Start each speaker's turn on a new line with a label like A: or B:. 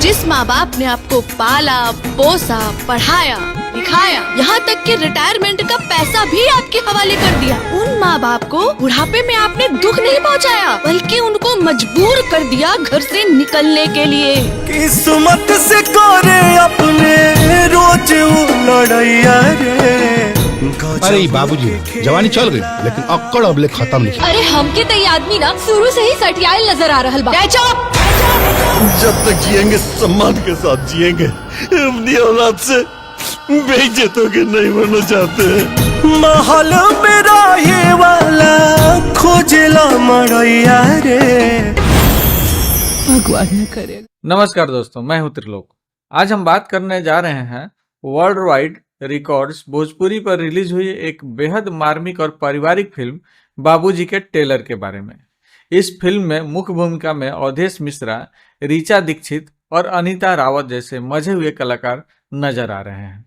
A: जिस माँ बाप ने आपको पाला, पोसा, पढ़ाया, लिखाया, यहाँ तक कि रिटायरमेंट का पैसा भी आपके हवाले कर दिया, उन माँ बाप को बुढ़ापे में आपने दुख नहीं पहुँचाया, बल्कि उनको मजबूर कर दिया घर से निकलने के लिए।
B: किस्मत से करे अपने रोज लड़ैया रे।
C: अरे बाबूजी, जवानी चल गई लेकिन अक्कड़ अबले खत्म नहीं।
D: अरे हमके तो ये आदमी ना शुरू से ही सटियाल नजर आ रहल बा।
B: जब तक जिएंगे सम्मान के साथ जिएंगे, अपनी औलाद से बेइज्जतों के नहीं बनना चाहते। महल मेरा ये वाला खोजला मड़ैया रे,
A: भगवान न करे।
E: नमस्कार दोस्तों, मैं हूं त्रिलोक। आज हम बात करने जा रहे हैं वर्ल्ड वाइड रिकॉर्ड्स भोजपुरी पर रिलीज हुई एक बेहद मार्मिक और पारिवारिक फिल्म बाबूजी के टेलर के बारे में। इस फिल्म में मुख्य भूमिका में अवधेश मिश्रा, ऋचा दीक्षित और अनीता रावत जैसे मजे हुए कलाकार नजर आ रहे हैं।